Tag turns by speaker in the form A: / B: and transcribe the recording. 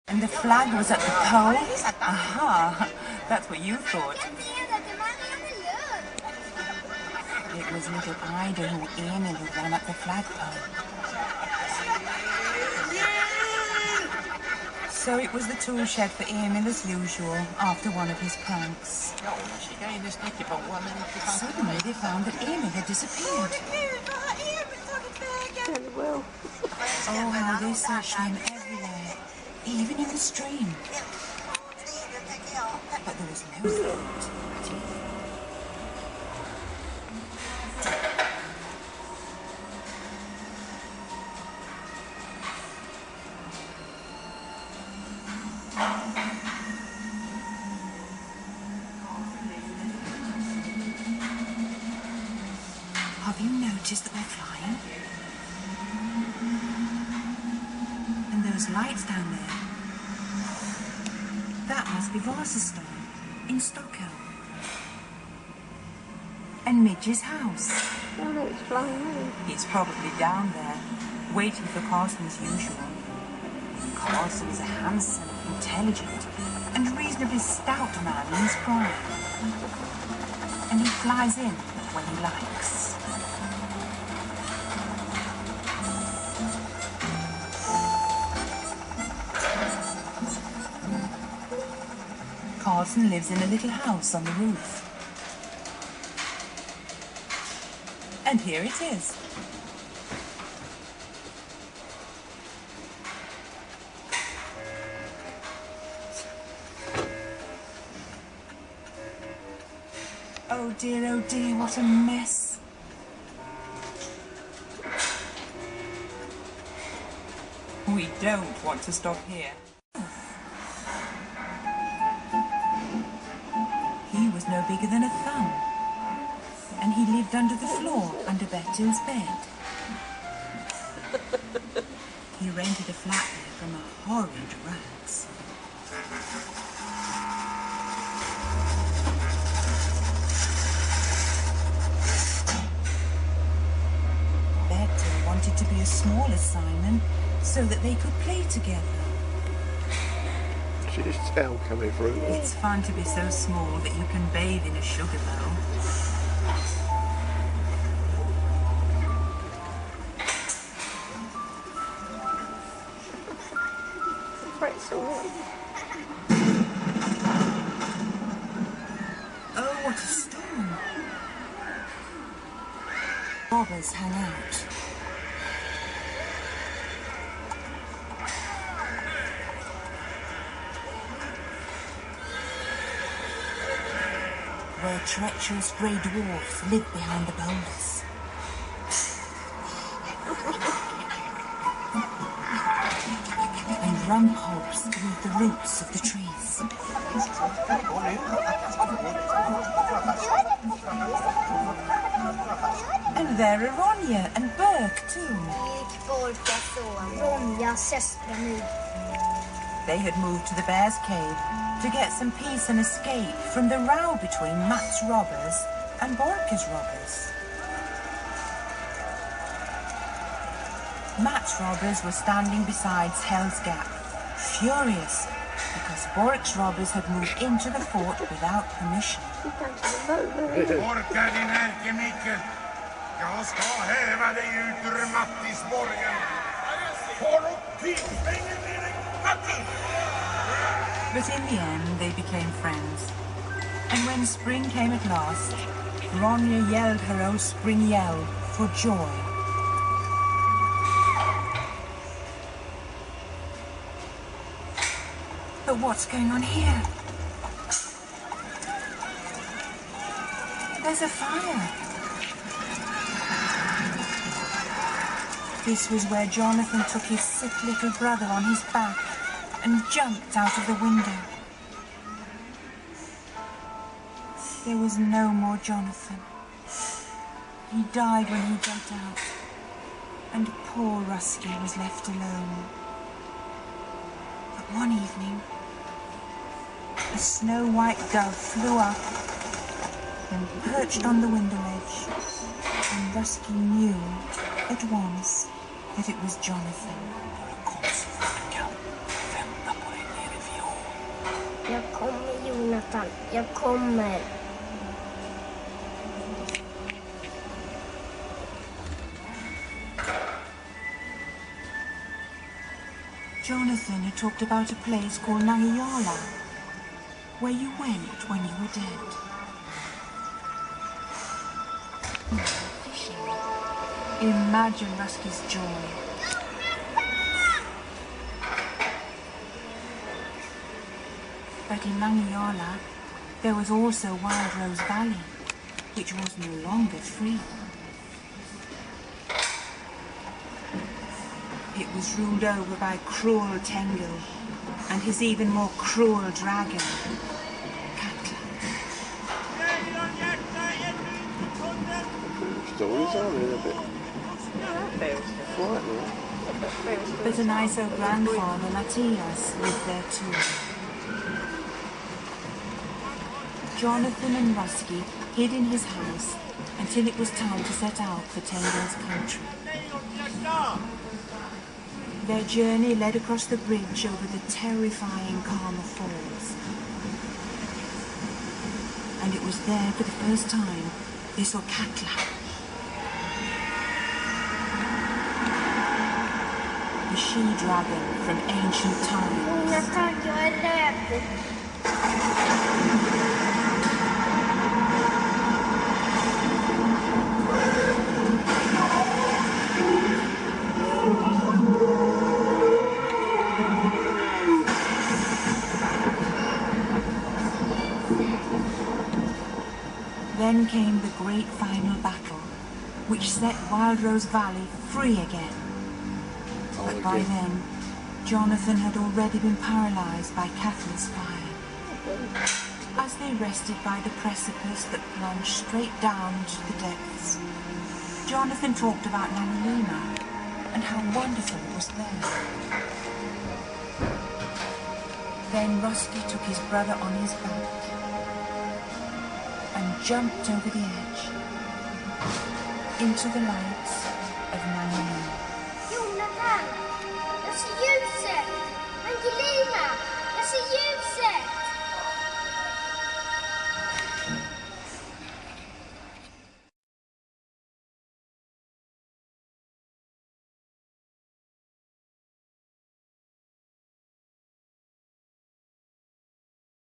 A: And the flag was at the pole? Aha, that's what you thought. It was little Ida who Emil who ran up the flagpole. So it was the tool shed for Emil as usual after one of his pranks. Suddenly they found that Emil had disappeared. Oh, how they searched for him everywhere, even in the stream. But there was no thought. Have you noticed that we're flying? And those lights down there. That must be Vasastan in Stockholm. And Midge's house.
B: Oh no, it's flying away.
A: It's probably down there, waiting for Carson as usual. Carson is a handsome, intelligent, and reasonably stout man in his prime. And he flies in when he likes. Carson lives in a little house on the roof. And here it is. Oh dear, what a mess. We don't want to stop here. He was no bigger than a thumb, and he lived under the floor under Bertil's bed. He rented a flat there from a horrid rags. Bertil wanted to be as small as Simon so that they could play together.
C: She's tail coming through.
A: It's fun to be so small that you can bathe in a sugar bowl. Oh, what a storm. Robbers hang out. Where treacherous grey dwarfs live behind the boulders. And rumphobs through the roots of the trees. And there are Ronja and Burke too. They had moved to the Bear's Cave to get some peace and escape from the row between Mats robbers and Borka's robbers. Mats robbers were standing beside Hell's Gap, furious because Bork's robbers had moved into the fort without permission.
D: Orka din ärkemicke. Jag ska häva dig ut ur Mattisborgen. Får upp pipsvängen med dig, Matti!
A: But in the end, they became friends. And when spring came at last, Ronja yelled her old spring yell for joy. But what's going on here? There's a fire. This was where Jonathan took his sick little brother on his back and jumped out of the window. There was no more Jonathan. He died when he jumped out, and poor Rusty was left alone. But one evening, a snow-white dove flew up and perched on the window ledge, and Rusty knew at once that it was Jonathan.
D: Konstigt, vem där på dig?
B: Satan, jag kommer.
A: Jonathan had talked about a place called Nangijala, where you went when you were dead. Fishing. Imagine Rusky's joy. But in Nangijala, there was also Wild Rose Valley, which was no longer free. It was ruled over by cruel Tengu and his even more cruel dragon, Katla.
C: Stories on it a bit.
A: But an ISO grandfather, Matthias, lived there too. Jonathan and Rusky hid in his house until it was time to set out for Tengu's country. Their journey led across the bridge over the terrifying Karma Falls. And it was there for the first time they saw Katla. The she-dragon from ancient times.
B: Jag är rädd.
A: Then came the great final battle, which set Wild Rose Valley free again. But by then, Jonathan had already been paralyzed by Katla's fire. As they rested by the precipice that plunged straight down into the depths, Jonathan talked about Nanalima and how wonderful it was there. Then Rusty took his brother on his back and jumped over the edge into the lights